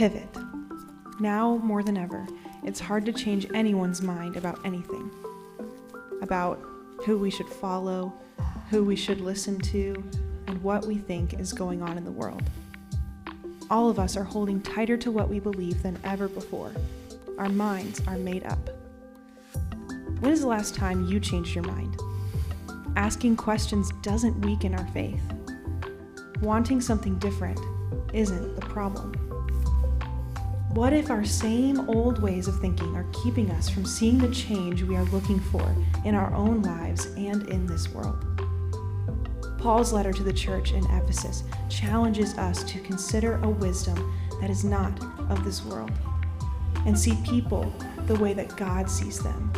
Pivot. Now more than ever, it's hard to change anyone's mind about anything. About who we should follow, who we should listen to, and what we think is going on in the world. All of us are holding tighter to what we believe than ever before. Our minds are made up. When is the last time you changed your mind? Asking questions doesn't weaken our faith. Wanting something different isn't the problem. What if our same old ways of thinking are keeping us from seeing the change we are looking for in our own lives and in this world? Paul's letter to the church in Ephesus challenges us to consider a wisdom that is not of this world and see people the way that God sees them,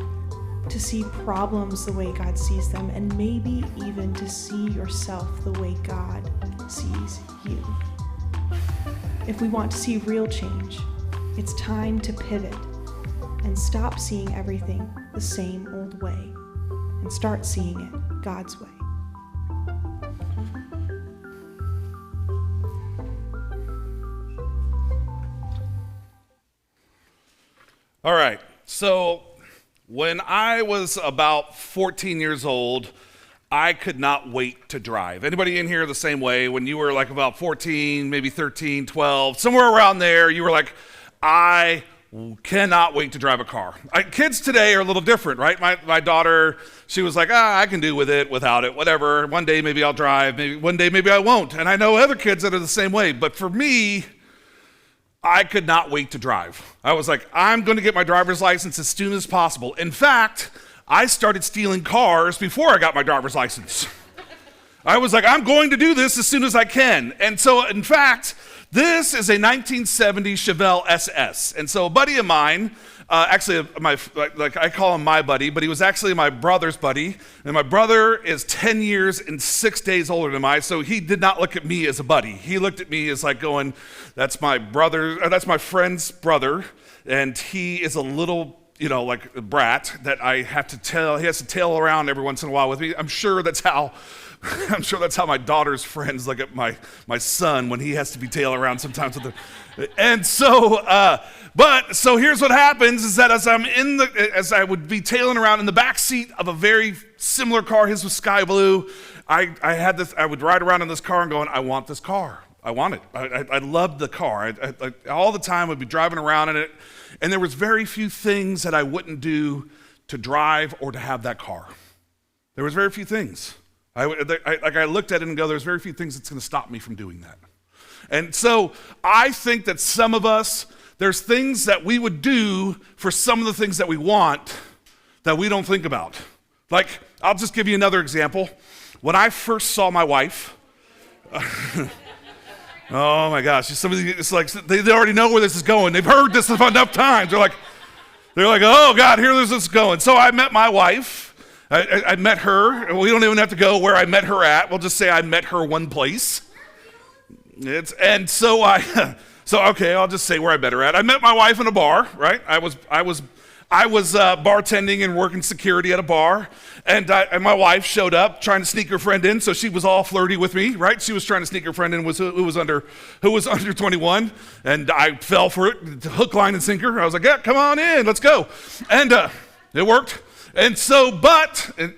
to see problems the way God sees them, and maybe even to see yourself the way God sees you. If we want to see real change, it's time to pivot and stop seeing everything the same old way and start seeing it God's way. All right, so when I was about 14 years old, I could not wait to drive. Anybody in here the same way? When you were like about 14, maybe 13, 12, somewhere around there, you were like, I cannot wait to drive a car. Kids today are a little different, right? My daughter, she was like, I can do with it, without it, whatever. One day maybe I'll drive, maybe one day maybe I won't. And I know other kids that are the same way. But for me, I could not wait to drive. I was like, I'm going to get my driver's license as soon as possible. In fact, I started stealing cars before I got my driver's license. I was like, I'm going to do this as soon as I can. And so, in fact, this is a 1970 Chevelle SS. And so a buddy of mine, actually, I call him my buddy, but he was actually my brother's buddy. And my brother is 10 years and 6 days older than I, so he did not look at me as a buddy. He looked at me as like going, that's my friend's brother, and he is a little, like a brat that he has to tail around every once in a while with me. I'm sure that's how my daughter's friends look at my son when he has to be tailing around sometimes with her. And so, so here's what happens is that as I would be tailing around in the back seat of a very similar car, his was sky blue, I would ride around in this car and going, I want this car. I want it. I loved the car. I all the time I'd be driving around in it, and there was very few things that I wouldn't do to drive or to have that car. There was very few things. I looked at it and go, there's very few things that's going to stop me from doing that. And so I think that some of us, there's things that we would do for some of the things that we want that we don't think about. Like, I'll just give you another example. When I first saw my wife, oh my gosh, it's like they already know where this is going. They've heard this enough times. They're like, oh God, here this is going. So I met my wife. I met her. We don't even have to go where I met her at. We'll just say I met her one place. So I'll just say where I met her at. I met my wife in a bar, right? I was bartending and working security at a bar, and my wife showed up trying to sneak her friend in, so she was all flirty with me, right? She was trying to sneak her friend in who was under 21, and I fell for it, hook, line, and sinker. I was like, yeah, come on in, let's go. And it worked. And so, and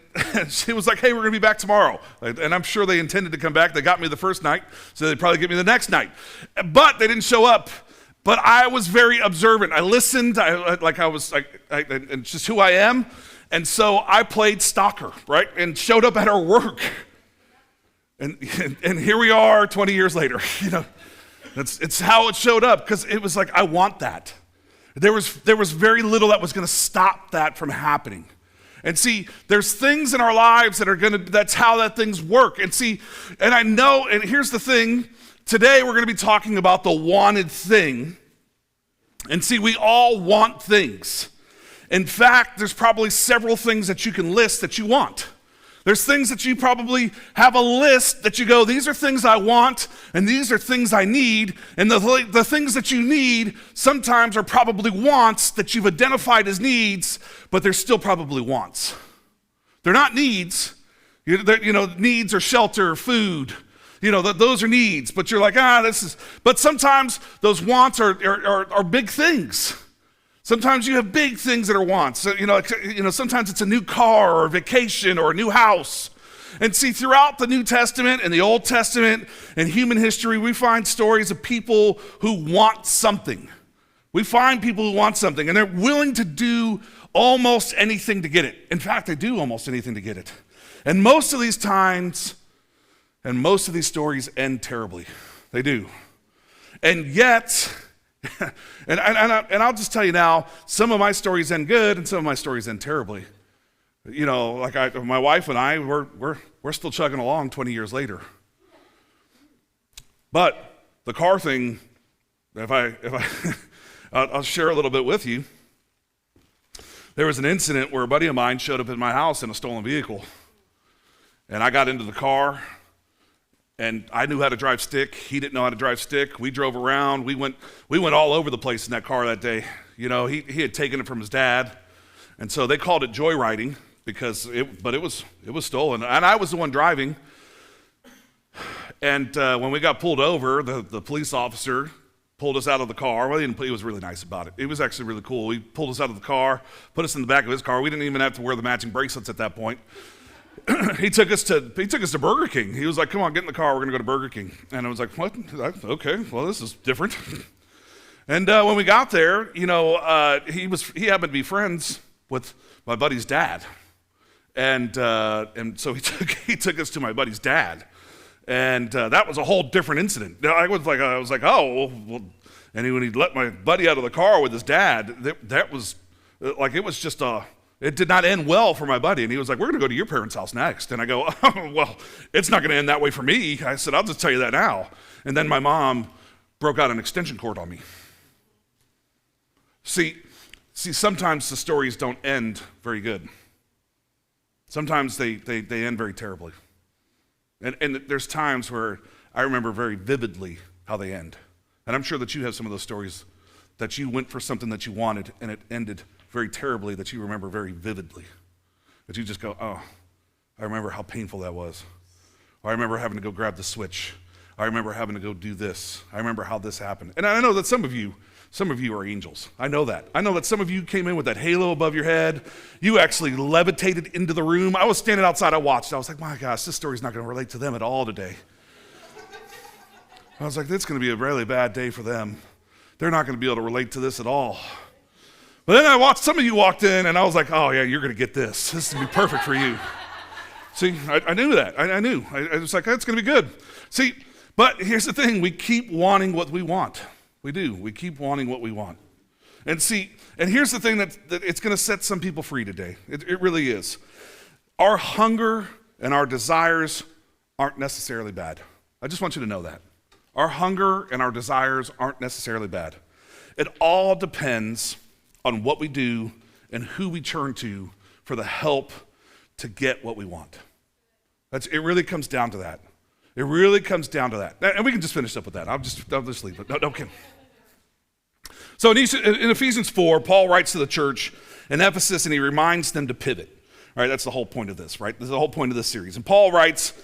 she was like, hey, we're going to be back tomorrow. And I'm sure they intended to come back. They got me the first night, so they'd probably get me the next night. But they didn't show up. But I was very observant. I listened, and just who I am. And so I played stalker, right? And showed up at her work. And here we are 20 years later. It's how it showed up, because it was like, I want that. There was very little that was going to stop that from happening. And see, there's things in our lives that's how that things work. And see, and I know, and here's the thing, today we're going to be talking about the wanted thing. And see, we all want things. In fact, there's probably several things that you can list that you want. There's things that you probably have a list that you go, these are things I want, and these are things I need. And the things that you need sometimes are probably wants that you've identified as needs, but they're still probably wants. They're not needs. Needs are shelter, food. those are needs, but you're like, but sometimes those wants are big things. Sometimes you have big things that are wants. So, sometimes it's a new car or a vacation or a new house. And see, throughout the New Testament and the Old Testament and human history, we find stories of people who want something. We find people who want something, and they're willing to do almost anything to get it. In fact, they do almost anything to get it. And most of these times, and most of these stories end terribly. They do. And yet, and I'll just tell you now, some of my stories end good, and some of my stories end terribly. My wife and I, we're still chugging along 20 years later. But the car thing, I'll share a little bit with you. There was an incident where a buddy of mine showed up at my house in a stolen vehicle. And I got into the car, and I knew how to drive stick. He didn't know how to drive stick. We drove around. We went all over the place in that car that day. He had taken it from his dad. And so they called it joyriding but it was stolen. And I was the one driving. And when we got pulled over, the police officer pulled us out of the car. Well, he was really nice about it. It was actually really cool. He pulled us out of the car, put us in the back of his car. We didn't even have to wear the matching bracelets at that point. He took us to Burger King. He was like, "Come on, get in the car. We're going to go to Burger King." And I was like, "What? Okay, well, this is different." And when we got there, he happened to be friends with my buddy's dad, and so he took us to my buddy's dad, and that was a whole different incident. I was like, "Oh, well," and when he let my buddy out of the car with his dad, that was like, it was just it did not end well for my buddy. And he was like, "We're going to go to your parents' house next." And I go, "Oh, well, it's not going to end that way for me." I said, "I'll just tell you that now." And then my mom broke out an extension cord on me. See, sometimes the stories don't end very good. Sometimes they end very terribly. And there's times where I remember very vividly how they end. And I'm sure that you have some of those stories that you went for something that you wanted and it ended very terribly, that you remember very vividly. That you just go, "Oh, I remember how painful that was. Or I remember having to go grab the switch. I remember having to go do this. I remember how this happened." And I know that some of you are angels. I know that. I know that some of you came in with that halo above your head. You actually levitated into the room. I was standing outside, I watched. I was like, "My gosh, this story's not going to relate to them at all today." I was like, "It's going to be a really bad day for them. They're not going to be able to relate to this at all." But then I watched, some of you walked in, and I was like, "Oh yeah, you're going to get this. This is going to be perfect for you." See, I knew that. I knew. I was like, "That's going to be good." See, but here's the thing. We keep wanting what we want. We do. We keep wanting what we want. And see, and here's the thing that it's going to set some people free today. It really is. Our hunger and our desires aren't necessarily bad. I just want you to know that. Our hunger and our desires aren't necessarily bad. It all depends on what we do and who we turn to for the help to get what we want. It really comes down to that. It really comes down to that. And we can just finish up with that. I'll just leave it. No kidding. So in Ephesians 4, Paul writes to the church in Ephesus, and he reminds them to pivot. All right, that's the whole point of this, right? This is the whole point of this series. And Paul writes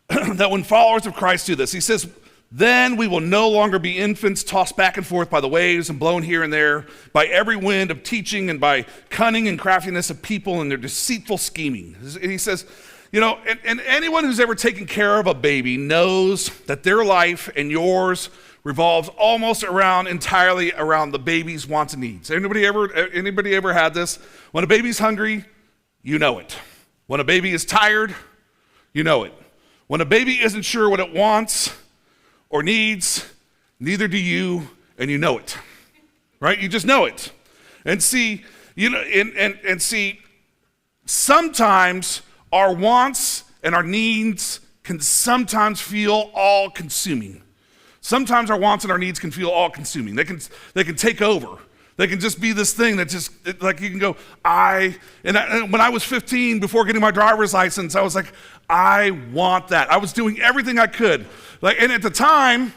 that when followers of Christ do this, he says, "Then we will no longer be infants tossed back and forth by the waves and blown here and there by every wind of teaching and by cunning and craftiness of people and their deceitful scheming." And he says, and anyone who's ever taken care of a baby knows that their life and yours revolves almost entirely around the baby's wants and needs. Anybody ever had this? When a baby's hungry, you know it. When a baby is tired, you know it. When a baby isn't sure what it wants or needs, neither do you, and you know it. Right? You just know it. And see, see, sometimes our wants and our needs can sometimes feel all-consuming. Sometimes our wants and our needs can feel all-consuming. They can take over. They can just be this thing that just, like, you can go, when I was 15, before getting my driver's license, I was like, I want that. I was doing everything I could. And at the time,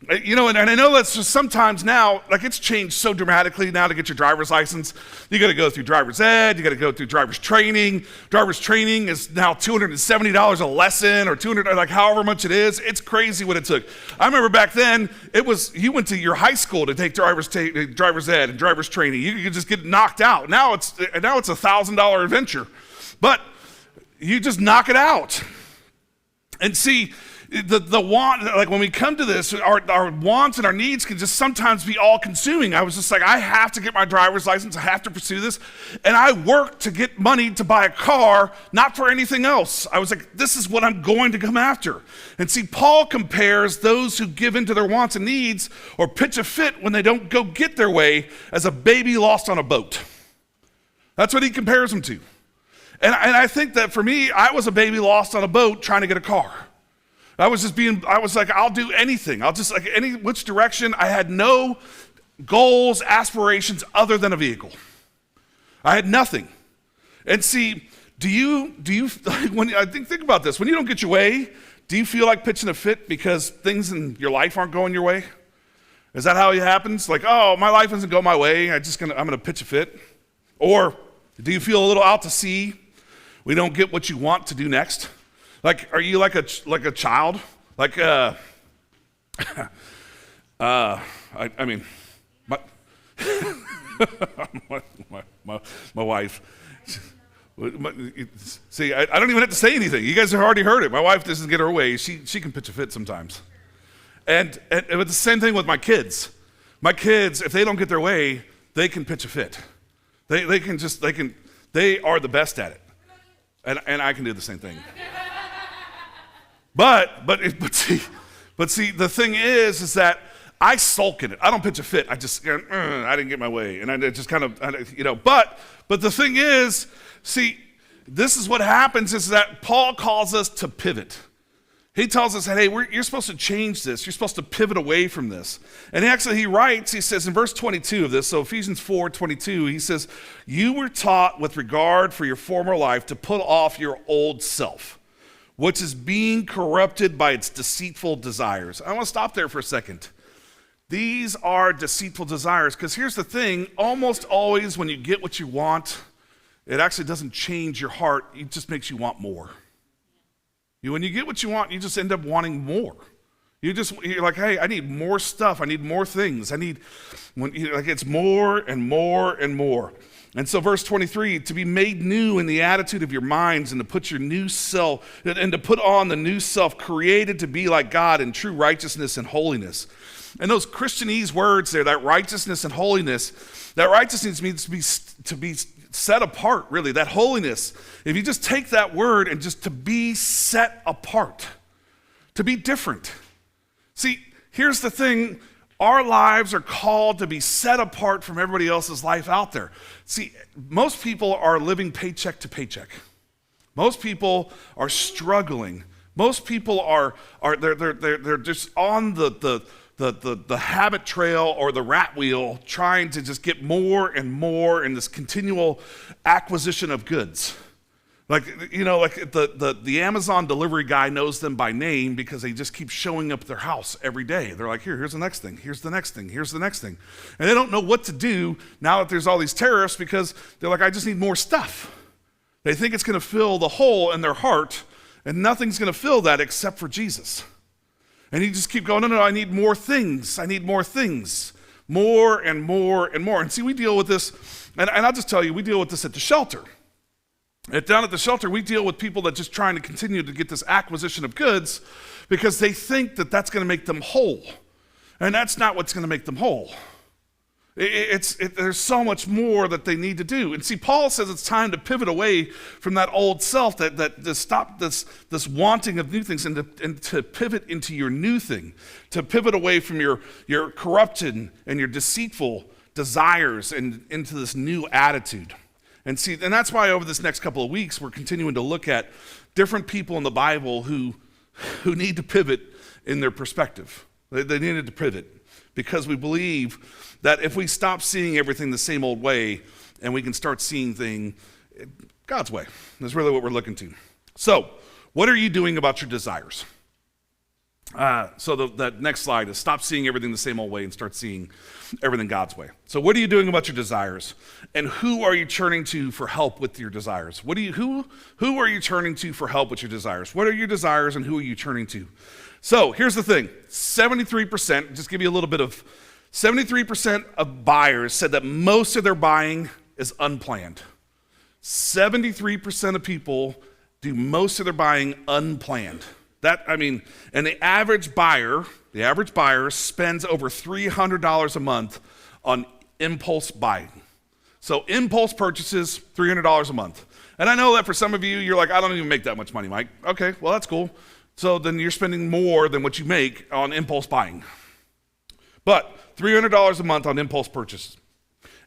And I know that's just sometimes now, like it's changed so dramatically now to get your driver's license. You got to go through driver's ed, you got to go through driver's training. Driver's training is now $270 a lesson or $200, like however much it is. It's crazy what it took. I remember back then, you went to your high school to take driver's ed and driver's training. You could just get knocked out. Now it's a $1,000 adventure, but you just knock it out. And see, the want, like when we come to this, our wants and our needs can just sometimes be all consuming. I was just like, I have to get my driver's license. I have to pursue this. And I worked to get money to buy a car, not for anything else. I was like, this is what I'm going to come after. And see, Paul compares those who give into their wants and needs or pitch a fit when they don't go get their way as a baby lost on a boat. That's what he compares them to. And I think that for me, I was a baby lost on a boat trying to get a car. I was like, I'll do anything. I'll just which direction. I had no goals, aspirations other than a vehicle. I had nothing. And see, do you think about this, when you don't get your way, do you feel like pitching a fit because things in your life aren't going your way? Is that how it happens? Like, oh, my life doesn't go my way. I'm going to pitch a fit. Or do you feel a little out to sea? We don't get what you want to do next. Like, are you like a child? Like, I mean, my wife. See, I don't even have to say anything. You guys have already heard it. My wife doesn't get her way. She can pitch a fit sometimes. And it's the same thing with my kids. My kids, if they don't get their way, they can pitch a fit. They are the best at it. And I can do the same thing. But see, the thing is that I sulk in it. I don't pitch a fit. I just, I didn't get my way. And I just kind of, but the thing is, see, this is what happens is that Paul calls us to pivot. He tells us, hey, you're supposed to change this. You're supposed to pivot away from this. And he writes, he says in verse 22 of this, so Ephesians 4:22, he says, you were taught with regard for your former life to put off your old self, which is being corrupted by its deceitful desires. I want to stop there for a second. These are deceitful desires, because here's the thing, almost always when you get what you want, it actually doesn't change your heart, it just makes you want more. When you get what you want, you just end up wanting more. You're like, hey, I need more stuff. I need more things. It's more and more and more. And so verse 23, to be made new in the attitude of your minds and to put your new self, and to put on the new self created to be like God in true righteousness and holiness. And those Christianese words there, that righteousness and holiness, that righteousness means to be set apart, really, that holiness. If you just take that word and just to be set apart, to be different. See, here's the thing, our lives are called to be set apart from everybody else's life out there. See, most people are living paycheck to paycheck. Most people are struggling. Most people they're just on the habit trail or the rat wheel, trying to just get more and more in this continual acquisition of goods. Like the Amazon delivery guy knows them by name because they just keep showing up at their house every day. They're like, here's the next thing, here's the next thing, here's the next thing. And they don't know what to do now that there's all these tariffs, because they're like, I just need more stuff. They think it's going to fill the hole in their heart, and nothing's going to fill that except for Jesus. And you just keep going, no, I need more things. I need more things. More and more and more. And see, we deal with this, and I'll just tell you, we deal with this at the shelter. Down at the shelter, we deal with people that just trying to continue to get this acquisition of goods because they think that that's going to make them whole. And that's not what's going to make them whole. There's so much more that they need to do. And see, Paul says it's time to pivot away from that old self, that to stop this wanting of new things and to pivot into your new thing, to pivot away from your corruption and your deceitful desires and into this new attitude. And see, and that's why over this next couple of weeks, we're continuing to look at different people in the Bible who need to pivot in their perspective. They needed to pivot because we believe that if we stop seeing everything the same old way and we can start seeing things God's way, that's really what we're looking to. So, what are you doing about your desires? So the next slide is stop seeing everything the same old way and start seeing everything God's way. So what are you doing about your desires? And who are you turning to for help with your desires? Who are you turning to for help with your desires? What are your desires and who are you turning to? So here's the thing, 73%, just give you a little bit of, 73% of buyers said that most of their buying is unplanned. 73% of people do most of their buying unplanned. And the average buyer spends over $300 a month on impulse buying. So impulse purchases, $300 a month. And I know that for some of you, you're like, I don't even make that much money, Mike. Okay, well, that's cool. So then you're spending more than what you make on impulse buying. But $300 a month on impulse purchases.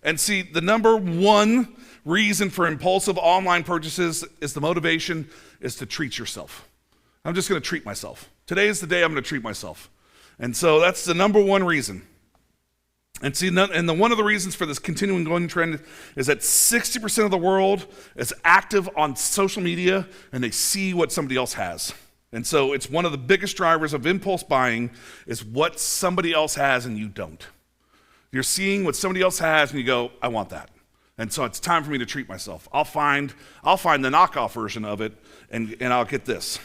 And see, the number one reason for impulsive online purchases is the motivation is to treat yourself. I'm just going to treat myself. Today is the day I'm going to treat myself. And so that's the number one reason. And see, one of the reasons for this continuing going trend is that 60% of the world is active on social media and they see what somebody else has. And so it's one of the biggest drivers of impulse buying is what somebody else has and you don't. You're seeing what somebody else has and you go, I want that. And so it's time for me to treat myself. I'll find the knockoff version of it and I'll get this.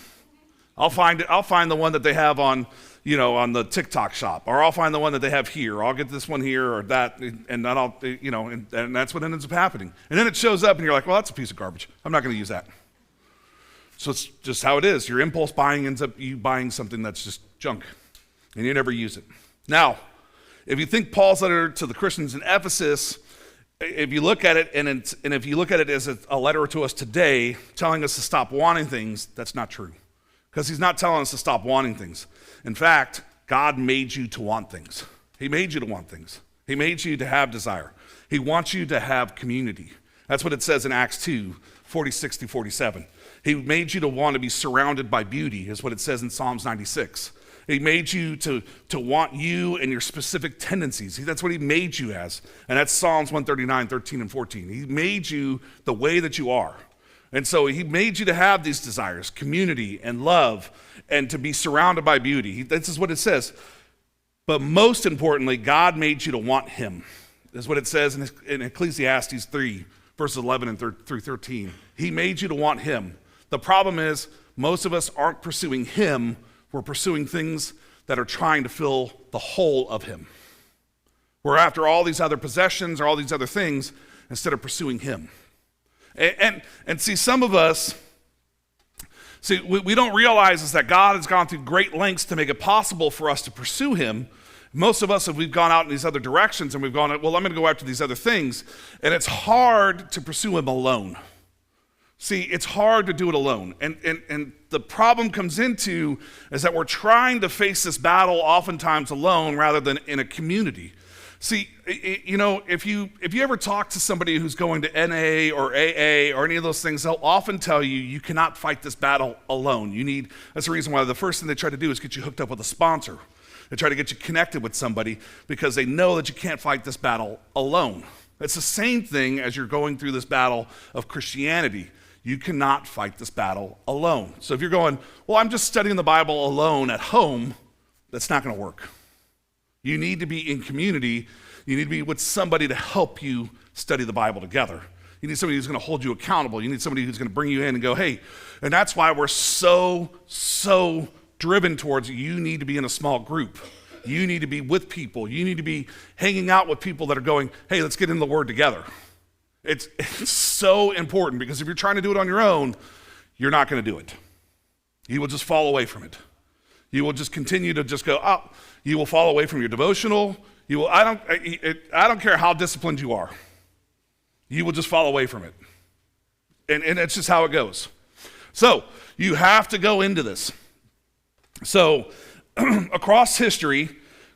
I'll find the one that they have on the TikTok shop, or I'll find the one that they have here. Or I'll get this one here or that, and then and that's what ends up happening. And then it shows up, and you're like, well, that's a piece of garbage. I'm not going to use that. So it's just how it is. Your impulse buying ends up you buying something that's just junk, and you never use it. Now, if you think Paul's letter to the Christians in Ephesus, if you look at it, and if you look at it as a letter to us today, telling us to stop wanting things, that's not true. Because he's not telling us to stop wanting things. In fact, God made you to want things. He made you to want things. He made you to have desire. He wants you to have community. That's what it says in Acts 2, 46 to 47. He made you to want to be surrounded by beauty, is what it says in Psalms 96. He made you to want you and your specific tendencies. That's what he made you as. And that's Psalms 139, 13 and 14. He made you the way that you are. And so he made you to have these desires, community and love, and to be surrounded by beauty. This is what it says. But most importantly, God made you to want him. This is what it says in Ecclesiastes 3, verses 11 and through 13. He made you to want him. The problem is, most of us aren't pursuing him. We're pursuing things that are trying to fill the hole of him. We're after all these other possessions or all these other things instead of pursuing him. And see, some of us, we don't realize is that God has gone through great lengths to make it possible for us to pursue him. Most of us, we've gone out in these other directions and we've gone, well, I'm going to go after these other things. And it's hard to pursue him alone. See, it's hard to do it alone. And the problem comes into is that we're trying to face this battle oftentimes alone rather than in a community. See, if you ever talk to somebody who's going to NA or AA or any of those things, they'll often tell you, you cannot fight this battle alone. That's the reason why the first thing they try to do is get you hooked up with a sponsor. They try to get you connected with somebody because they know that you can't fight this battle alone. It's the same thing as you're going through this battle of Christianity. You cannot fight this battle alone. So if you're going, well, I'm just studying the Bible alone at home, that's not going to work. You need to be in community. You need to be with somebody to help you study the Bible together. You need somebody who's going to hold you accountable. You need somebody who's going to bring you in and go, hey, and that's why we're so driven towards you need to be in a small group. You need to be with people. You need to be hanging out with people that are going, hey, let's get in the Word together. It's so important because if you're trying to do it on your own, you're not going to do it. You will just fall away from it. You will just continue to just go, oh, you will fall away from your devotional. I don't care how disciplined you are. You will just fall away from it. And that's just how it goes. So you have to go into this. So across history,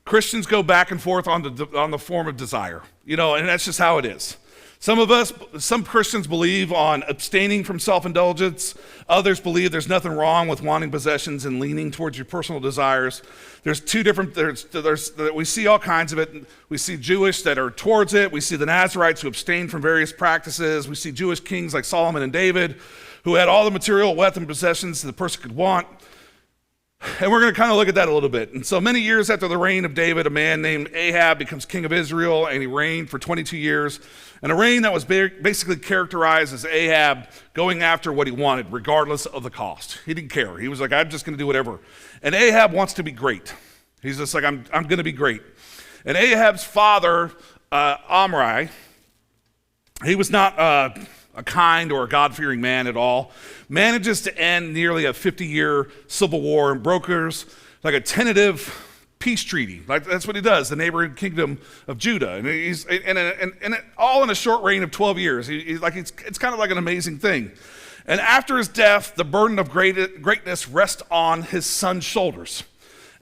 Christians go back and forth on the form of desire, and that's just how it is. Some Christians believe on abstaining from self-indulgence. Others believe there's nothing wrong with wanting possessions and leaning towards your personal desires. We see all kinds of it. We see Jewish that are towards it. We see the Nazarites who abstain from various practices. We see Jewish kings like Solomon and David who had all the material wealth and possessions that the person could want. And we're going to kind of look at that a little bit. And so many years after the reign of David, a man named Ahab becomes king of Israel, and he reigned for 22 years. And a reign that was basically characterized as Ahab going after what he wanted, regardless of the cost. He didn't care. He was like, I'm just going to do whatever. And Ahab wants to be great. He's just like, I'm going to be great. And Ahab's father, Omri, he was not a kind or a God-fearing man at all, manages to end nearly a 50-year civil war and brokers like a tentative peace treaty. Like that's what he does, the neighboring kingdom of Judah. And he's and all in a short reign of 12 years. It's kind of like an amazing thing. And after his death, the burden of greatness rests on his son's shoulders.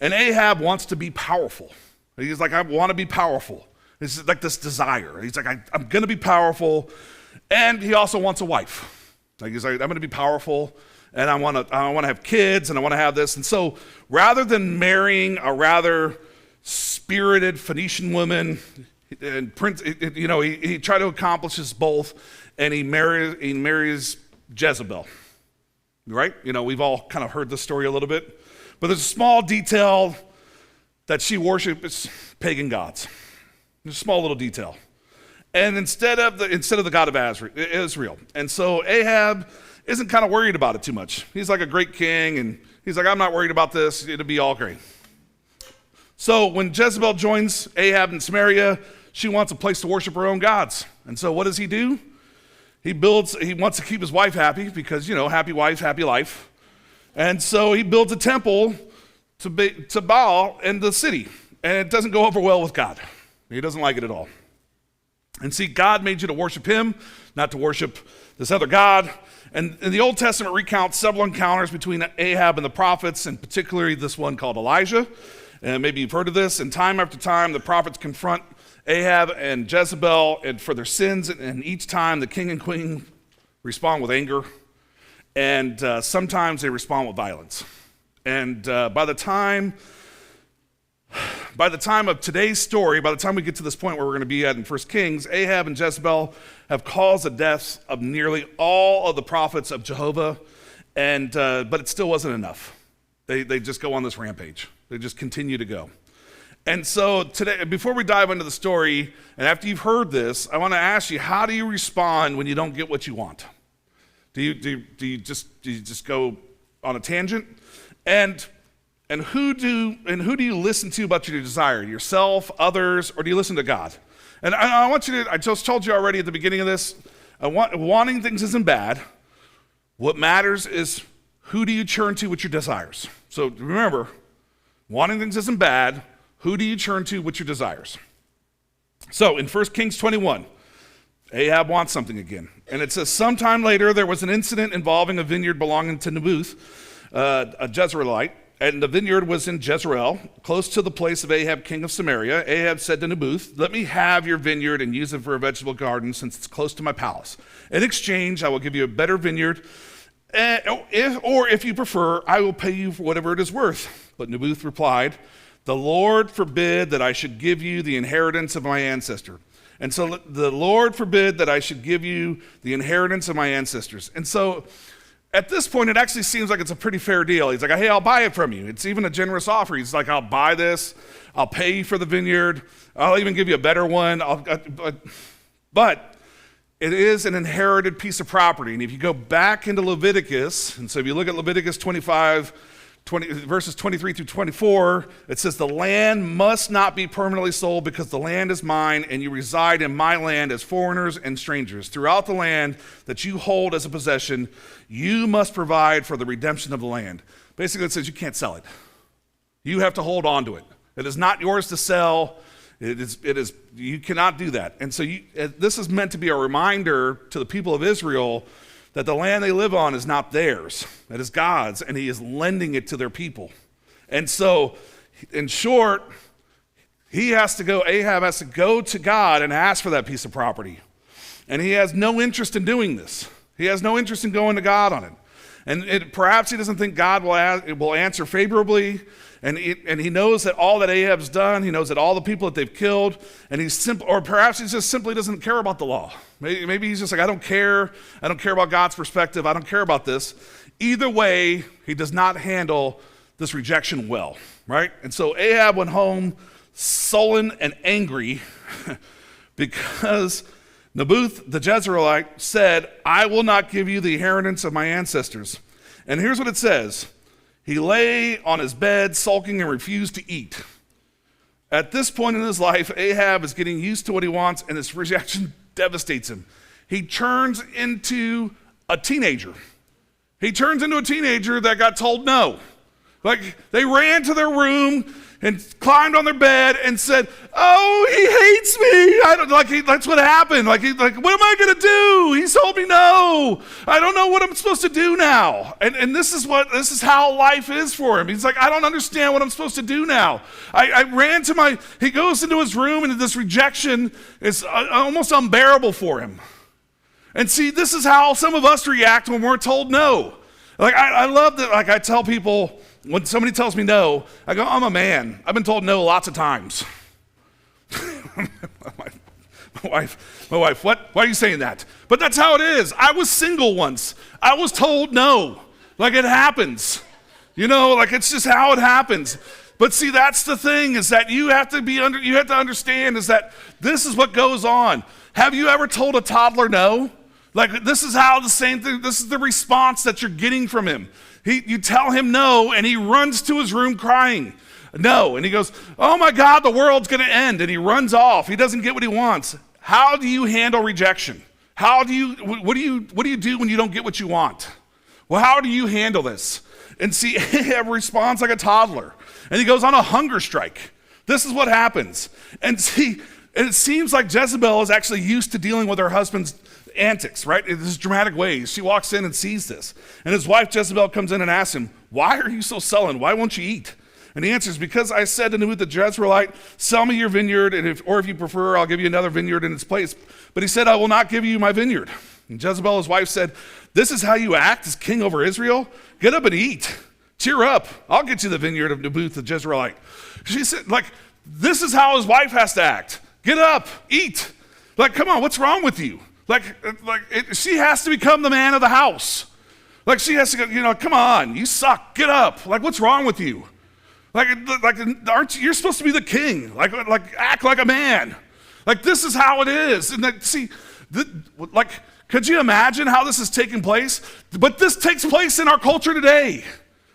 And Ahab wants to be powerful. He's like, I want to be powerful. It's like this desire. He's like, I'm going to be powerful. And he also wants a wife. Like he's like, I'm going to be powerful, and I want to have kids, and I want to have this. And so, rather than marrying a rather spirited Phoenician woman, and he tried to accomplish this both, and he marries Jezebel. Right? We've all kind of heard this story a little bit, but there's a small detail that she worships pagan gods. There's a small little detail. And instead of the God of Israel. And so Ahab isn't kind of worried about it too much. He's like a great king, and he's like, I'm not worried about this. It'll be all great. So when Jezebel joins Ahab in Samaria, she wants a place to worship her own gods. And so what does he do? He wants to keep his wife happy because, happy wife, happy life. And so he builds a temple to Baal in the city. And it doesn't go over well with God. He doesn't like it at all. And see, God made you to worship him, not to worship this other God. And the Old Testament recounts several encounters between Ahab and the prophets, and particularly this one called Elijah. And maybe you've heard of this. And time after time, the prophets confront Ahab and Jezebel and for their sins. And each time, the king and queen respond with anger. And sometimes they respond with violence. And by the time of today's story, by the time we get to this point where we're going to be at in 1 Kings, Ahab and Jezebel have caused the deaths of nearly all of the prophets of Jehovah, but it still wasn't enough. They just go on this rampage. They just continue to go. And so today, before we dive into the story, and after you've heard this, I want to ask you, how do you respond when you don't get what you want? Do you just go on a tangent? And who do you listen to about your desire? Yourself, others, or do you listen to God? And I just told you already at the beginning of this, wanting things isn't bad. What matters is who do you turn to with your desires? So remember, wanting things isn't bad. Who do you turn to with your desires? So in 1 Kings 21, Ahab wants something again. And it says, sometime later there was an incident involving a vineyard belonging to Naboth, a Jezreelite. And the vineyard was in Jezreel, close to the place of Ahab, king of Samaria. Ahab said to Naboth, let me have your vineyard and use it for a vegetable garden since it's close to my palace. In exchange, I will give you a better vineyard, or if you prefer, I will pay you for whatever it is worth. But Naboth replied, the Lord forbid that I should give you the inheritance of my ancestor. And so the Lord forbid that I should give you the inheritance of my ancestors. And so at this point, it actually seems like it's a pretty fair deal. He's like, hey, I'll buy it from you. It's even a generous offer. He's like, I'll buy this. I'll pay you for the vineyard. I'll even give you a better one. But it is an inherited piece of property. And if you go back into Leviticus, and so if you look at Leviticus 25, verses 23 through 24, it says the land must not be permanently sold because the land is mine and you reside in my land as foreigners and strangers. Throughout the land that you hold as a possession, you must provide for the redemption of the land. Basically, it says you can't sell it. You have to hold on to it. It is not yours to sell. You cannot do that. And so this is meant to be a reminder to the people of Israel that the land they live on is not theirs. It is God's, and he is lending it to their people. And so, in short, Ahab has to go to God and ask for that piece of property. And he has no interest in doing this. He has no interest in going to God on it. And perhaps he doesn't think God will answer favorably. And he knows that all that Ahab's done, he knows that all the people that they've killed, and or perhaps he just simply doesn't care about the law. Maybe he's just like, I don't care about God's perspective, I don't care about this. Either way, he does not handle this rejection well, right? And so Ahab went home sullen and angry because Naboth the Jezreelite said, I will not give you the inheritance of my ancestors. And here's what it says. He lay on his bed sulking and refused to eat. At this point in his life, Ahab is getting used to what he wants, and this rejection devastates him. He turns into a teenager. He turns into a teenager that got told no. Like, they ran to their room and climbed on their bed and said, oh, he hates me. That's what happened. What am I going to do? He told me no. I don't know what I'm supposed to do now. And this is how life is for him. He's like, I don't understand what I'm supposed to do now. He goes into his room, and this rejection is almost unbearable for him. And see, this is how some of us react when we're told no. I love that, I tell people, when somebody tells me no, I go, I'm a man. I've been told no lots of times. my wife, what? Why are you saying that? But that's how it is. I was single once. I was told no. It happens. It's just how it happens. But see, that's the thing, is that you have to understand is that this is what goes on. Have you ever told a toddler no? This is how the same thing, this is the response that you're getting from him. You tell him no, and he runs to his room crying. No, and he goes, oh my God, the world's gonna end, and he runs off. He doesn't get what he wants. How do you handle rejection? What do you do when you don't get what you want? Well, how do you handle this? And see, Ahab responds like a toddler, and he goes on a hunger strike. This is what happens. And see, it seems like Jezebel is actually used to dealing with her husband's antics, right? In this dramatic ways. She walks in and sees this. And his wife Jezebel comes in and asks him, why are you so sullen? Why won't you eat? And he answers, because I said to Naboth the Jezreelite, sell me your vineyard, and if you prefer, I'll give you another vineyard in its place. But he said, I will not give you my vineyard. And Jezebel, his wife, said, this is how you act as king over Israel? Get up and eat. Cheer up. I'll get you the vineyard of Naboth the Jezreelite. She said, this is how his wife has to act. Get up, eat. Come on, what's wrong with you? She has to become the man of the house. She has to go, come on, you suck, get up. What's wrong with you? You're supposed to be the king. Act like a man. This is how it is. And could you imagine how this is taking place? But this takes place in our culture today.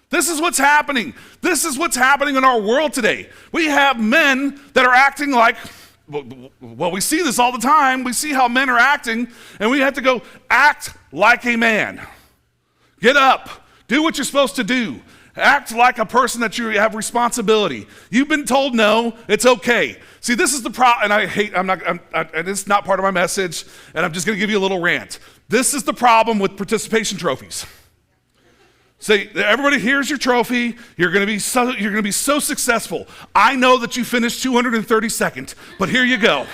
This is what's happening. This is what's happening in our world today. We have men that are acting like, well, we see this all the time. We see how men are acting, and we have to go act like a man. Get up. Do what you're supposed to do. Act like a person that you have responsibility. You've been told no, it's okay. See, this is the problem, and it's not part of my message, and I'm just going to give you a little rant. This is the problem with participation trophies. See, everybody, here's your trophy. You're going to be so successful. I know that you finished 232nd, but here you go.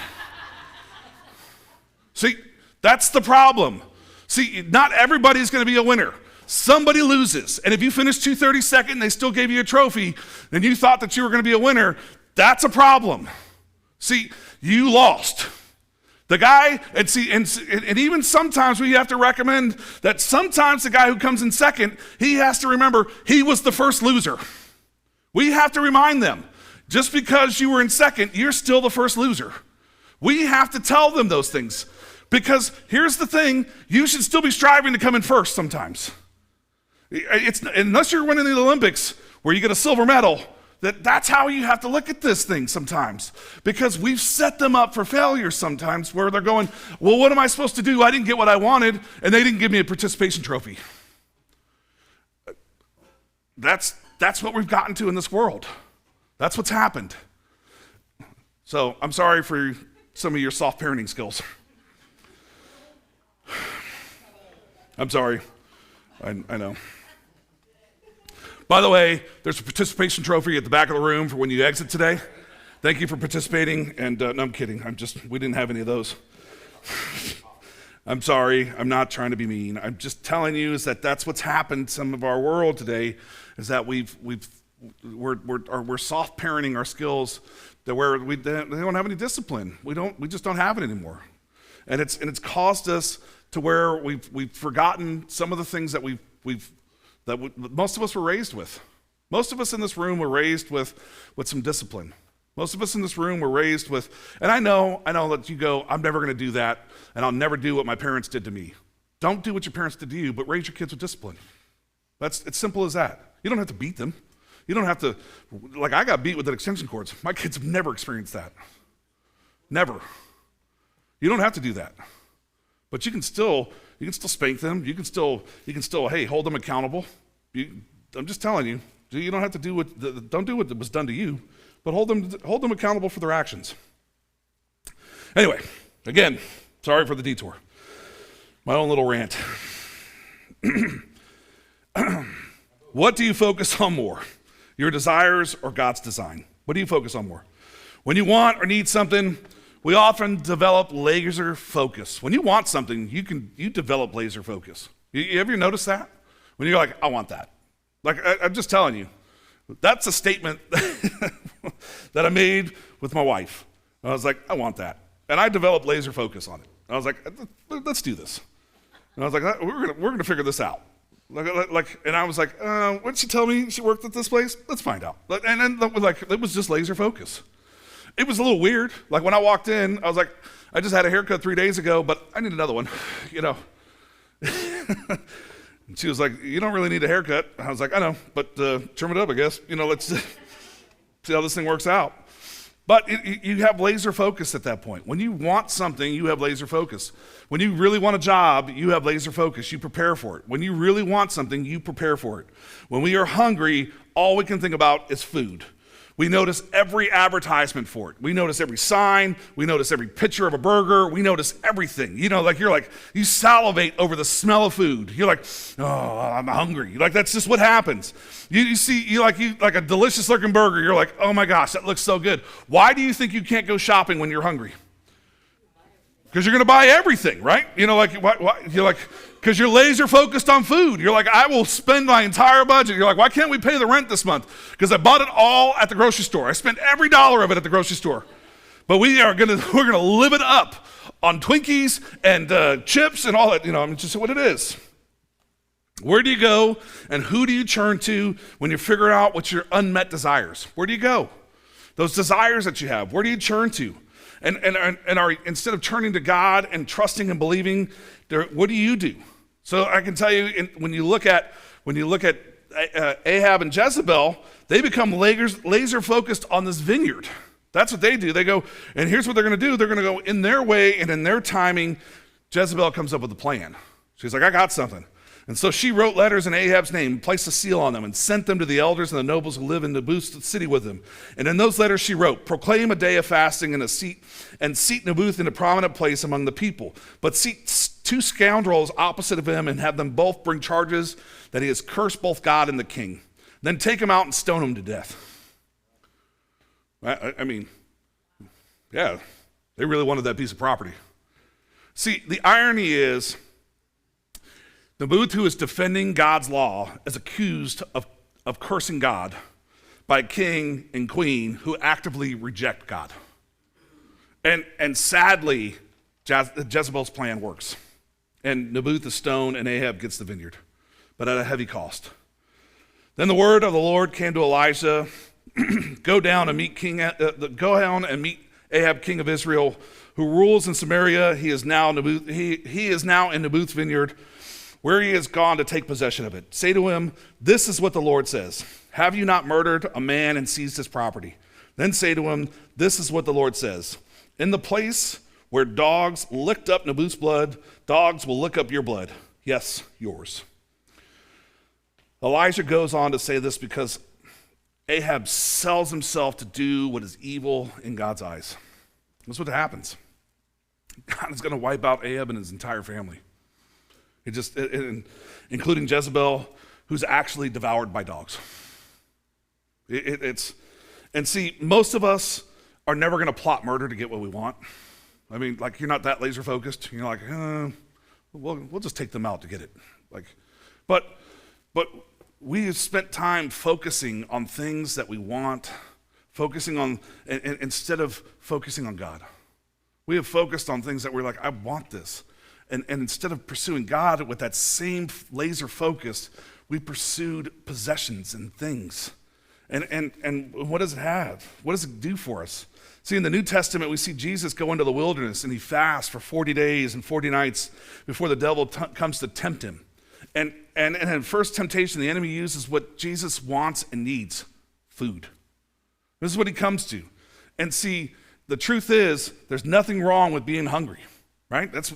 See, that's the problem. See, not everybody's going to be a winner. Somebody loses, and if you finish 232nd and they still gave you a trophy, and you thought that you were going to be a winner, that's a problem. See, you lost. The guy, and even sometimes we have to recommend that sometimes the guy who comes in second, he has to remember he was the first loser. We have to remind them, just because you were in second, you're still the first loser. We have to tell them those things, because here's the thing, you should still be striving to come in first sometimes. Unless you're winning the Olympics where you get a silver medal, that's how you have to look at this thing sometimes, because we've set them up for failure sometimes where they're going, well, what am I supposed to do? I didn't get what I wanted, and they didn't give me a participation trophy. That's what we've gotten to in this world. That's what's happened. So I'm sorry for some of your soft parenting skills. I'm sorry. I know. By the way, there's a participation trophy at the back of the room for when you exit today. Thank you for participating. And no, I'm kidding. We didn't have any of those. I'm sorry. I'm not trying to be mean. I'm just telling you is that that's what's happened to some of our world today, is that we're soft parenting our skills to where they don't have any discipline. We just don't have it anymore. And it's caused us to where we've forgotten some of the things that most of us were raised with. Most of us in this room were raised with some discipline. Most of us in this room were raised with, and I know that you go, I'm never going to do that, and I'll never do what my parents did to me. Don't do what your parents did to you, but raise your kids with discipline. It's simple as that. You don't have to beat them. You don't have to, like I got beat with extension cords. My kids have never experienced that. Never. You don't have to do that. But you can still spank them. You can still, hey, hold them accountable. I'm just telling you, you don't have to don't do what was done to you, but hold them accountable for their actions. Anyway, again, sorry for the detour. My own little rant. What do you focus on more? Your desires or God's design? What do you focus on more? When you want or need something, we often develop laser focus. When you want something, you develop laser focus. You ever notice that? When you're like, I want that. Like, I'm just telling you, that's a statement that I made with my wife. I was like, I want that. And I developed laser focus on it. I was like, let's do this. And I was like, we're gonna figure this out. And I was like, what did she tell me she worked at this place? Let's find out. And then it was just laser focus. It was a little weird. Like when I walked in, I was like, I just had a haircut 3 days ago, but I need another one, And she was like, you don't really need a haircut. I was like, I know, but trim it up, I guess. Let's see how this thing works out. But you have laser focus at that point. When you want something, you have laser focus. When you really want a job, you have laser focus. You prepare for it. When you really want something, you prepare for it. When we are hungry, all we can think about is food. We notice every advertisement for it. We notice every sign. We notice every picture of a burger. We notice everything. You salivate over the smell of food. You're like, oh, I'm hungry. That's just what happens. You see a delicious looking burger. You're like, oh my gosh, that looks so good. Why do you think you can't go shopping when you're hungry? Because you're going to buy everything, right? Because you're laser focused on food. You're like, I will spend my entire budget. You're like, why can't we pay the rent this month? Because I bought it all at the grocery store. I spent every dollar of it at the grocery store. But we're gonna live it up on Twinkies and chips and all that. It's just what it is. Where do you go and who do you turn to when you figure out what's your unmet desires? Where do you go? Those desires that you have, where do you turn to? And instead of turning to God and trusting and believing, what do you do? So I can tell you, when you look at Ahab and Jezebel, they become laser focused on this vineyard. That's what they do. They go, and here's what they're going to do. They're going to go in their way and in their timing. Jezebel comes up with a plan. She's like, I got something. And so she wrote letters in Ahab's name, placed a seal on them, and sent them to the elders and the nobles who live in Naboth's city with him. And in those letters she wrote, proclaim a day of fasting and seat Naboth in a prominent place among the people. But seat 2 scoundrels opposite of him and have them both bring charges that he has cursed both God and the king. Then take him out and stone him to death. I mean, yeah, they really wanted that piece of property. See, the irony is, Naboth, who is defending God's law, is accused of cursing God by a king and queen who actively reject God. And sadly, Jezebel's plan works. And Naboth is stoned and Ahab gets the vineyard, but at a heavy cost. Then the word of the Lord came to Elijah, go down and meet Ahab, king of Israel, who rules in Samaria. He is now in Naboth's vineyard, where he has gone to take possession of it. Say to him, this is what the Lord says. Have you not murdered a man and seized his property? Then say to him, this is what the Lord says. In the place where dogs licked up Naboth's blood, dogs will lick up your blood. Yes, yours. Elijah goes on to say this because Ahab sells himself to do what is evil in God's eyes. That's what happens. God is going to wipe out Ahab and his entire family. Including Jezebel, who's actually devoured by dogs. And see, most of us are never going to plot murder to get what we want. I mean, you're not that laser focused. You're like, we'll just take them out to get it. But we have spent time focusing on things that we want, focusing on, instead of focusing on God. We have focused on things that we're like, I want this. And instead of pursuing God with that same laser focus, we pursued possessions and things. And what does it have? What does it do for us? See, in the New Testament, we see Jesus go into the wilderness and he fasts for 40 days and 40 nights before the devil comes to tempt him. And in first temptation, the enemy uses what Jesus wants and needs, food. This is what he comes to. And see, the truth is, there's nothing wrong with being hungry, right? This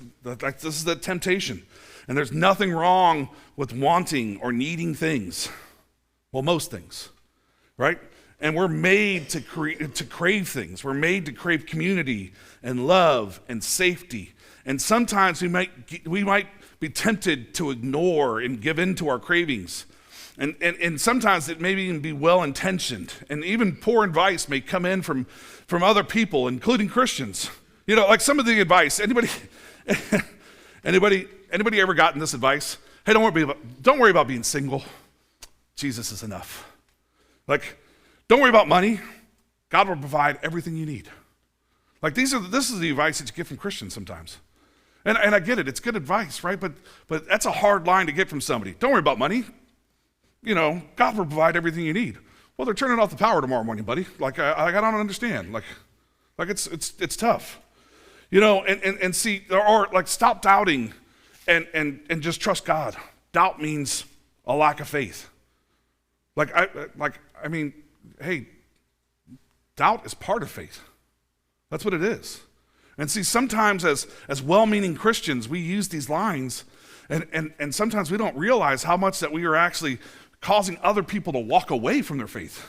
is the temptation. And there's nothing wrong with wanting or needing things. Well, most things, right? And we're made to crave things. We're made to crave community and love and safety. And sometimes we might be tempted to ignore and give in to our cravings. And sometimes it may even be well-intentioned. And even poor advice may come in from other people, including Christians. You know, like some of the advice. Anybody ever gotten this advice? Hey, don't worry about being single. Jesus is enough. Like, don't worry about money. God will provide everything you need. Like this is the advice that you get from Christians sometimes. And I get it, it's good advice, right? But that's a hard line to get from somebody. Don't worry about money. You know, God will provide everything you need. Well, they're turning off the power tomorrow morning, buddy. Like I don't understand. Like it's tough. You know, and see, or like stop doubting and just trust God. Doubt means a lack of faith. I mean, hey, doubt is part of faith. That's what it is. And see, sometimes as well-meaning Christians, we use these lines, and sometimes we don't realize how much that we are actually causing other people to walk away from their faith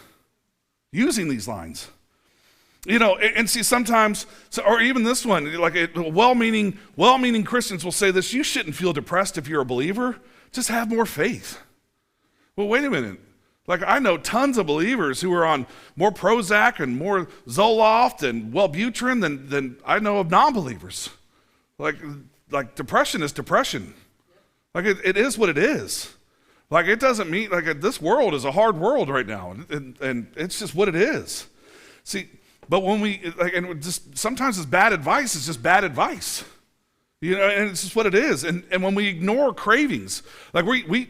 using these lines. You know, and see, sometimes, or even this one, well-meaning Christians will say this: you shouldn't feel depressed if you're a believer. Just have more faith. Well, wait a minute. Like, I know tons of believers who are on more Prozac and more Zoloft and Wellbutrin than I know of non-believers. Like depression is depression. Like, it is what it is. Like, it doesn't mean, like, this world is a hard world right now, and it's just what it is. See, but when sometimes it's bad advice, it's just bad advice. You know, and it's just what it is. And when we ignore cravings, like we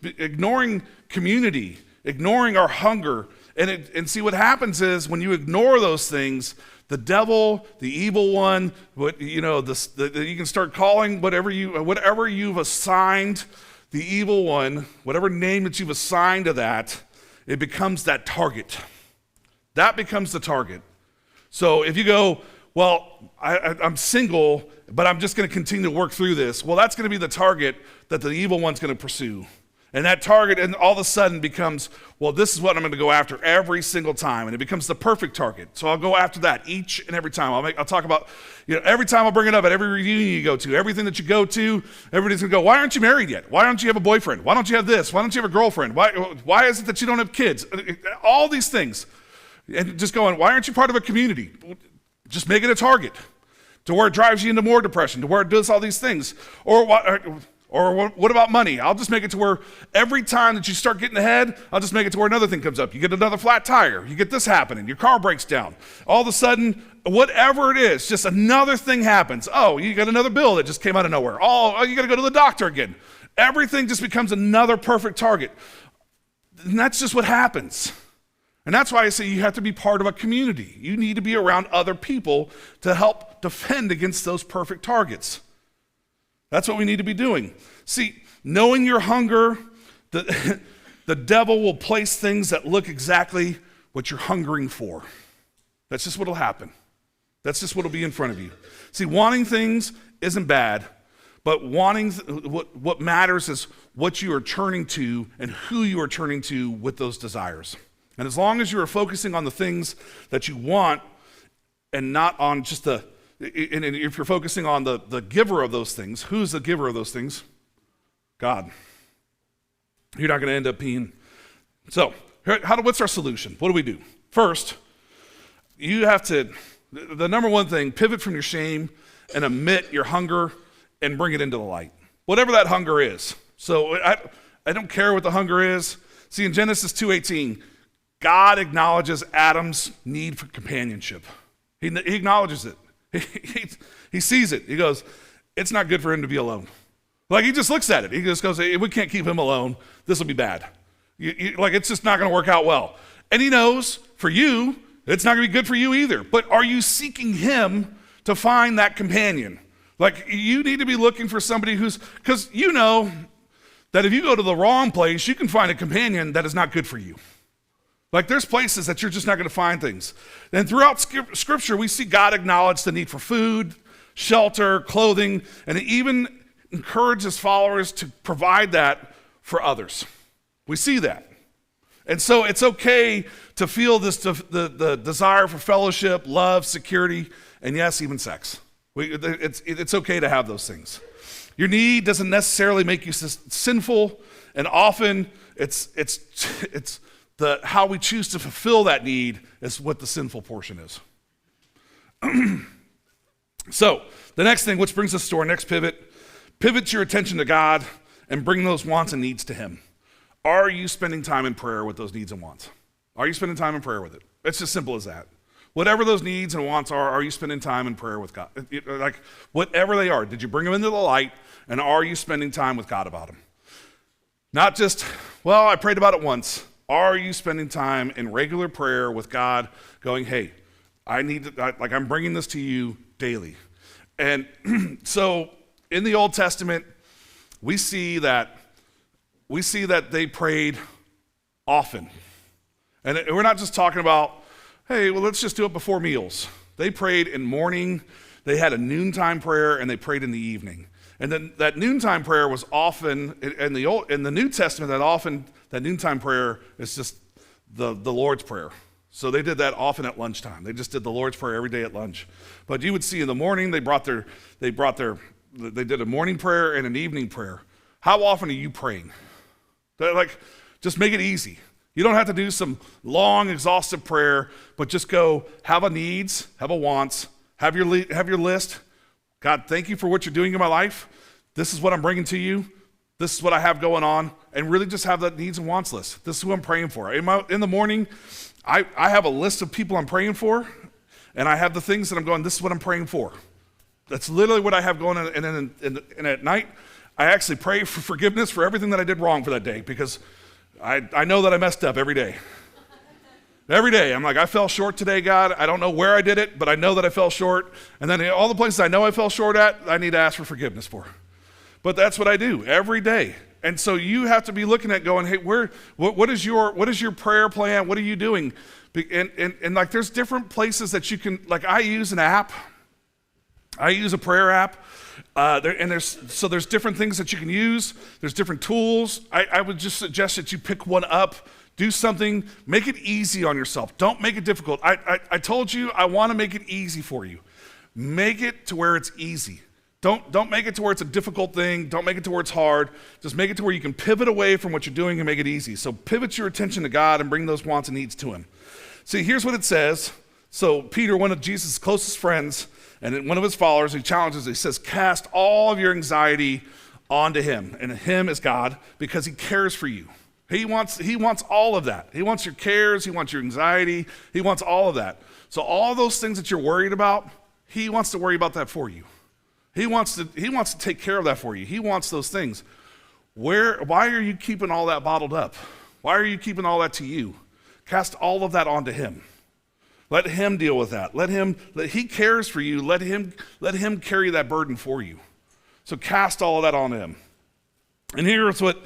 ignoring community, ignoring our hunger, and see what happens is when you ignore those things, the devil, the evil one, you can start calling whatever you've assigned the evil one, whatever name that you've assigned to that, it becomes that target. That becomes the target. So if you go, well, I'm single, but I'm just going to continue to work through this. Well, that's going to be the target that the evil one's going to pursue. And that target, and all of a sudden becomes, well, this is what I'm going to go after every single time. And it becomes the perfect target. So I'll go after that each and every time. I'll talk about, every time I'll bring it up at every reunion you go to, everything that you go to, everybody's going to go, why aren't you married yet? Why don't you have a boyfriend? Why don't you have this? Why don't you have a girlfriend? Why is it that you don't have kids? All these things. And just going, why aren't you part of a community? Just make it a target to where it drives you into more depression, to where it does all these things. Or what about money? I'll just make it to where every time that you start getting ahead, I'll just make it to where another thing comes up. You get another flat tire. You get this happening. Your car breaks down. All of a sudden, whatever it is, just another thing happens. Oh, you got another bill that just came out of nowhere. Oh, you got to go to the doctor again. Everything just becomes another perfect target. And that's just what happens. And that's why I say you have to be part of a community. You need to be around other people to help defend against those perfect targets. That's what we need to be doing. See, knowing your hunger, the devil will place things that look exactly what you're hungering for. That's just what will happen. That's just what will be in front of you. See, wanting things isn't bad, but what matters is what you are turning to and who you are turning to with those desires. And as long as you are focusing on the things that you want and not on just and if you're focusing on the giver of those things, who's the giver of those things? God. You're not going to end up being. So, what's our solution? What do we do? First, you have to, the number one thing, pivot from your shame and admit your hunger and bring it into the light. Whatever that hunger is. So, I don't care what the hunger is. See, in Genesis 2:18, God acknowledges Adam's need for companionship. He acknowledges it. He sees it. He goes, it's not good for him to be alone. Like, he just looks at it. He just goes, hey, we can't keep him alone. This will be bad. It's just not going to work out well. And he knows for you, it's not going to be good for you either. But are you seeking him to find that companion? Like, you need to be looking for somebody because you know that if you go to the wrong place, you can find a companion that is not good for you. Like, there's places that you're just not going to find things. And throughout Scripture, we see God acknowledge the need for food, shelter, clothing, and even encourage his followers to provide that for others. We see that. And so it's okay to feel the desire for fellowship, love, security, and yes, even sex. It's okay to have those things. Your need doesn't necessarily make you sinful, and often it's how we choose to fulfill that need is what the sinful portion is. So the next thing, which brings us to our next pivot your attention to God and bring those wants and needs to him. Are you spending time in prayer with those needs and wants? Are you spending time in prayer with it? It's as simple as that. Whatever those needs and wants are you spending time in prayer with God? Like, whatever they are, did you bring them into the light, and are you spending time with God about them? Not just, well, I prayed about it once. Are you spending time in regular prayer with God going, hey, I'm bringing this to you daily? And so in the Old Testament, we see that they prayed often. And we're not just talking about, hey, well, let's just do it before meals. They prayed in morning, they had a noontime prayer, and they prayed in the evening. And then that noontime prayer was often, in the New Testament, that noontime prayer is just the Lord's Prayer. So they did that often at lunchtime. They just did the Lord's Prayer every day at lunch. But you would see in the morning, they did a morning prayer and an evening prayer. How often are you praying? Like, just make it easy. You don't have to do some long, exhaustive prayer, but just go have a needs, have a wants, have your list. God, thank you for what you're doing in my life. This is what I'm bringing to you. This is what I have going on. And really just have that needs and wants list. This is who I'm praying for. In the morning, I have a list of people I'm praying for, and I have the things that I'm going, this is what I'm praying for. That's literally what I have going on. And at night, I actually pray for forgiveness for everything that I did wrong for that day, because I know that I messed up every day. Every day, I'm like, I fell short today, God. I don't know where I did it, but I know that I fell short. And then all the places I know I fell short at, I need to ask for forgiveness for. But that's what I do every day. And so you have to be looking at going, hey, what is your prayer plan? What are you doing? And like, there's different places that you can, like, I use an app. I use a prayer app. There's different things that you can use. There's different tools. I would just suggest that you pick one up, do something, make it easy on yourself. Don't make it difficult. I told you I want to make it easy for you. Make it to where it's easy. Don't make it to where it's a difficult thing. Don't make it to where it's hard. Just make it to where you can pivot away from what you're doing and make it easy. So pivot your attention to God and bring those wants and needs to him. See, here's what it says. So Peter, one of Jesus' closest friends, and one of his followers, he challenges, he says, cast all of your anxiety onto him. And him is God, because he cares for you. He wants all of that. He wants your cares, he wants your anxiety, he wants all of that. So all those things that you're worried about, he wants to worry about that for you. He wants to take care of that for you. He wants those things. Why are you keeping all that bottled up? Why are you keeping all that to you? Cast all of that onto him. Let him deal with that. He cares for you. Let him carry that burden for you. So cast all of that on him. And here's what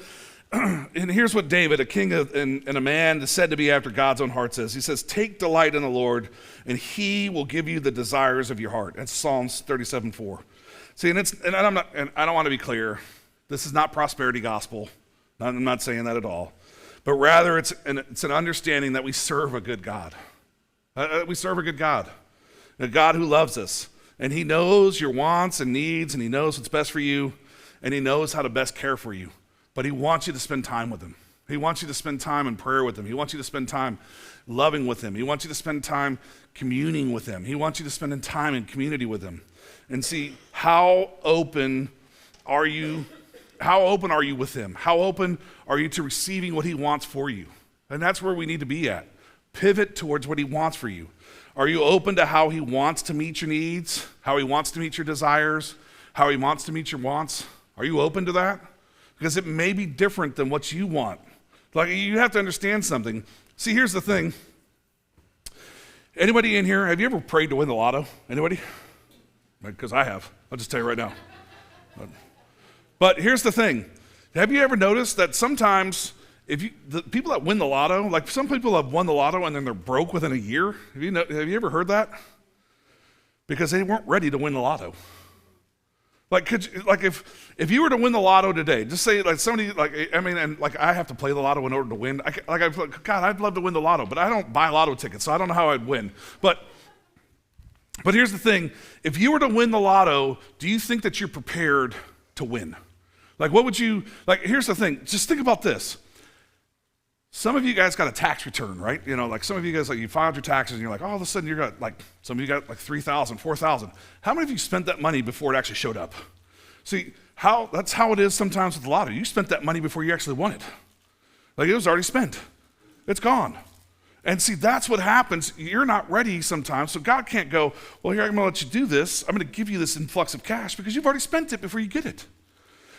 David, a king and a man said to be after God's own heart, says. He says, take delight in the Lord, and he will give you the desires of your heart. That's Psalms 37:4. See, I don't want to be clear. This is not prosperity gospel. I'm not saying that at all. But rather, it's an understanding that we serve a good God. We serve a good God, a God who loves us. And he knows your wants and needs, and he knows what's best for you, and he knows how to best care for you. But he wants you to spend time with him. He wants you to spend time in prayer with him. He wants you to spend time loving with him. He wants you to spend time communing with him. He wants you to spend time in community with him. And see, how open are you with him? How open are you to receiving what he wants for you? And that's where we need to be at. Pivot towards what he wants for you. Are you open to how he wants to meet your needs? How he wants to meet your desires? How he wants to meet your wants? Are you open to that? Because it may be different than what you want. Like, you have to understand something. See, here's the thing. Anybody in here, have you ever prayed to win the lotto? Anybody? Because I have. I'll just tell you right now. But here's the thing. Have you ever noticed that sometimes the people that win the lotto, like some people have won the lotto and then they're broke within a year? Have you ever heard that? Because they weren't ready to win the lotto. Like if you were to win the lotto today, just say like somebody I have to play the lotto in order to win. God, I'd love to win the lotto, but I don't buy lotto tickets, so I don't know how I'd win. But here's the thing: if you were to win the lotto, do you think that you're prepared to win? Like, what would you like? Here's the thing: just think about this. Some of you guys got a tax return, right? You know, like some of you guys, like you filed your taxes and you're like, all of a sudden you got like, some of you got like 3,000, 4,000. How many of you spent that money before it actually showed up? See, that's how it is sometimes with the lotto. You spent that money before you actually won it. Like it was already spent. It's gone. And see, that's what happens. You're not ready sometimes. So God can't go, well, here, I'm going to let you do this. I'm going to give you this influx of cash because you've already spent it before you get it.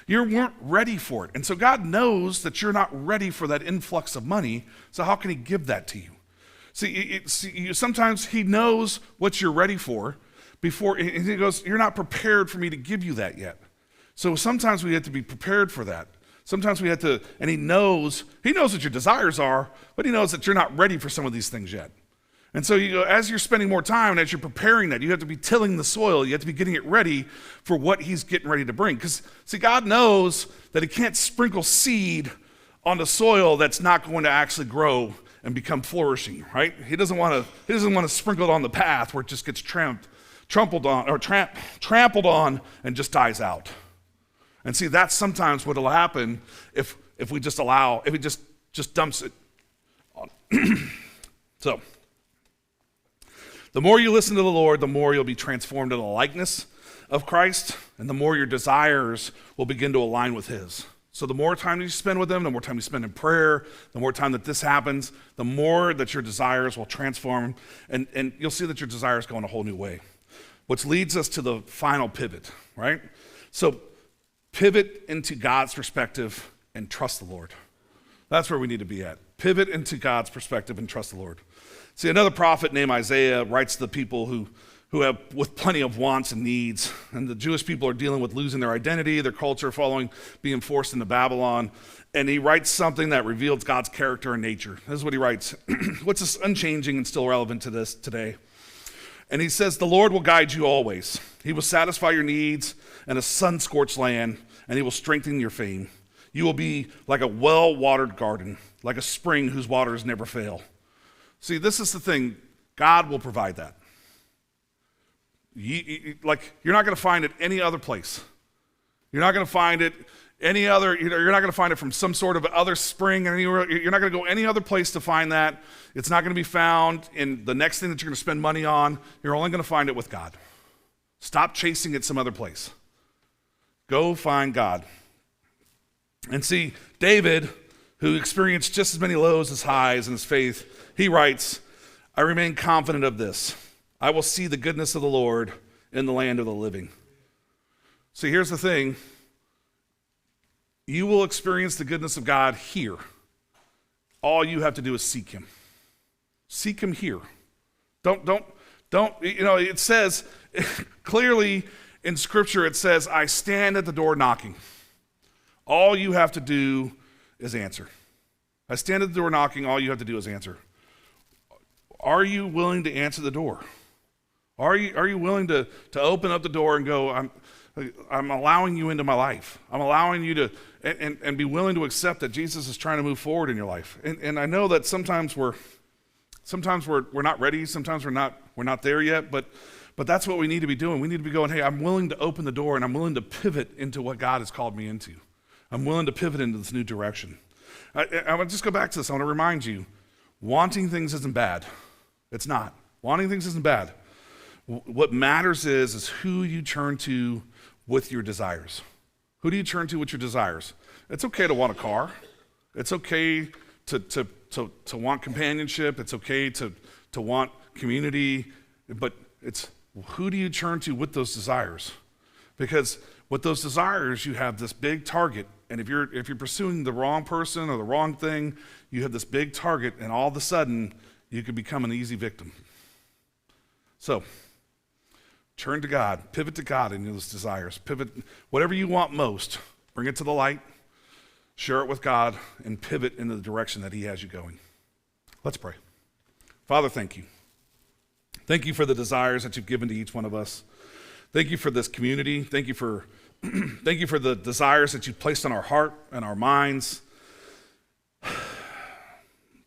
You weren't ready for it. And so God knows that you're not ready for that influx of money, so how can he give that to you? Sometimes he knows what you're ready for before, and he goes, you're not prepared for me to give you that yet. So sometimes we have to be prepared for that. Sometimes we have to, and he knows what your desires are, but he knows that you're not ready for some of these things yet. And so as you're spending more time and as you're preparing that, you have to be tilling the soil. You have to be getting it ready for what he's getting ready to bring. Because, see, God knows that he can't sprinkle seed on the soil that's not going to actually grow and become flourishing, right? He doesn't want to sprinkle it on the path where it just gets trampled on and just dies out. And see, that's sometimes what will happen if he just dumps it on. So, the more you listen to the Lord, the more you'll be transformed in the likeness of Christ, and the more your desires will begin to align with his. So the more time you spend with him, the more time you spend in prayer, the more time that this happens, the more that your desires will transform, and you'll see that your desires go in a whole new way. Which leads us to the final pivot, right? So pivot into God's perspective and trust the Lord. That's where we need to be at. Pivot into God's perspective and trust the Lord. See, another prophet named Isaiah writes to the people who have with plenty of wants and needs, and the Jewish people are dealing with losing their identity, their culture, being forced into Babylon, and he writes something that reveals God's character and nature. This is what he writes, which is unchanging and still relevant to this today. And he says, the Lord will guide you always. He will satisfy your needs in a sun-scorched land, and he will strengthen your fame. You will be like a well-watered garden, like a spring whose waters never fail. See, this is the thing. God will provide that. You're not going to find it any other place. You're not going to find it any other, you're not going to find it from some sort of other spring. You're not going to go any other place to find that. It's not going to be found in the next thing that you're going to spend money on. You're only going to find it with God. Stop chasing it some other place. Go find God. And see, David, who experienced just as many lows as highs in his faith, he writes, I remain confident of this. I will see the goodness of the Lord in the land of the living. See, here's the thing. You will experience the goodness of God here. All you have to do is seek him. Seek him here. Don't, it says clearly in Scripture, it says, I stand at the door knocking. All you have to do is answer. I stand at the door knocking, all you have to do is answer. Are you willing to answer the door? Are you willing to open up the door and go, I'm allowing you into my life. I'm allowing you to, and be willing to accept that Jesus is trying to move forward in your life. And I know that sometimes we're not ready, sometimes we're not there yet, but that's what we need to be doing. We need to be going, hey, I'm willing to open the door and I'm willing to pivot into what God has called me into. I'm willing to pivot into this new direction. I want to just go back to this. I want to remind you, wanting things isn't bad. It's not. Wanting things isn't bad. What matters is who you turn to with your desires. Who do you turn to with your desires? It's okay to want a car. It's okay to want companionship. It's okay to want community. But it's who do you turn to with those desires? Because with those desires, you have this big target And if you're pursuing the wrong person or the wrong thing, you have this big target, and all of a sudden, you could become an easy victim. So, turn to God, pivot to God in those desires. Pivot, whatever you want most, bring it to the light, share it with God, and pivot in the direction that He has you going. Let's pray. Father, thank you. Thank you for the desires that you've given to each one of us. Thank you for this community. Thank you for the desires that you've placed on our heart and our minds.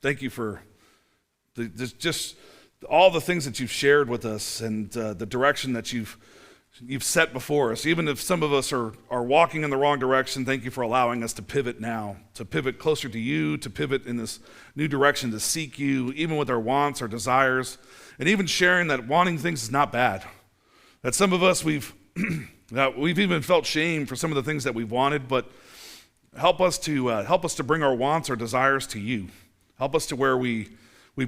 Thank you for just all the things that you've shared with us and the direction that you've set before us. Even if some of us are walking in the wrong direction, thank you for allowing us to pivot now, to pivot closer to you, to pivot in this new direction, to seek you, even with our wants, our desires, and even sharing that wanting things is not bad. That some of us, we've even felt shame for some of the things that we've wanted, but help us to bring our wants, our desires to you. Help us to where we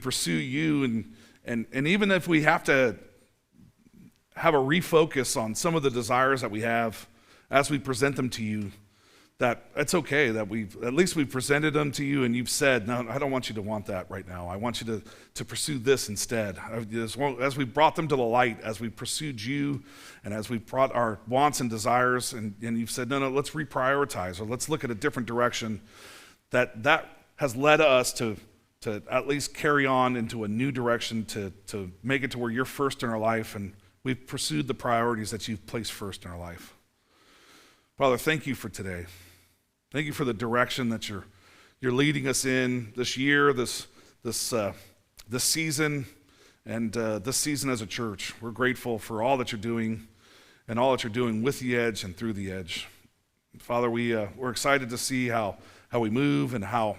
pursue you, and even if we have to have a refocus on some of the desires that we have as we present them to you, that it's okay that we've presented them to you and you've said, no, I don't want you to want that right now. I want you to pursue this instead. As we brought them to the light, as we pursued you, and as we brought our wants and desires, and you've said, no, let's reprioritize, or let's look at a different direction, that has led us to at least carry on into a new direction, to make it to where you're first in our life, and we've pursued the priorities that you've placed first in our life. Father, thank you for today. Thank you for the direction that you're leading us in this year, this season, and this season as a church. We're grateful for all that you're doing and all that you're doing with the Edge and through the Edge. Father, we're excited to see how we move and how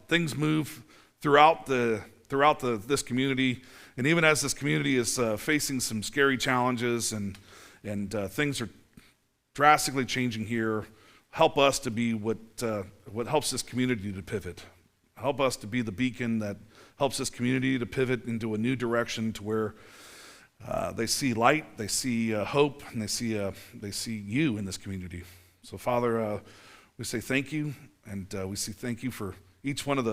things move throughout this community, and even as this community is facing some scary challenges and things are drastically changing here. Help us to be what helps this community to pivot. Help us to be the beacon that helps this community to pivot into a new direction, to where they see light, they see hope, and they see you in this community. So, Father, we say thank you, and we say thank you for each one of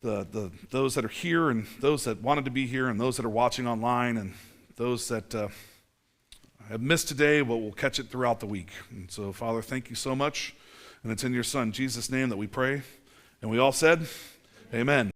those that are here, and those that wanted to be here, and those that are watching online, and those that have missed today, but we'll catch it throughout the week. And so, Father, thank you so much. And it's in your Son, Jesus' name, that we pray. And we all said, amen.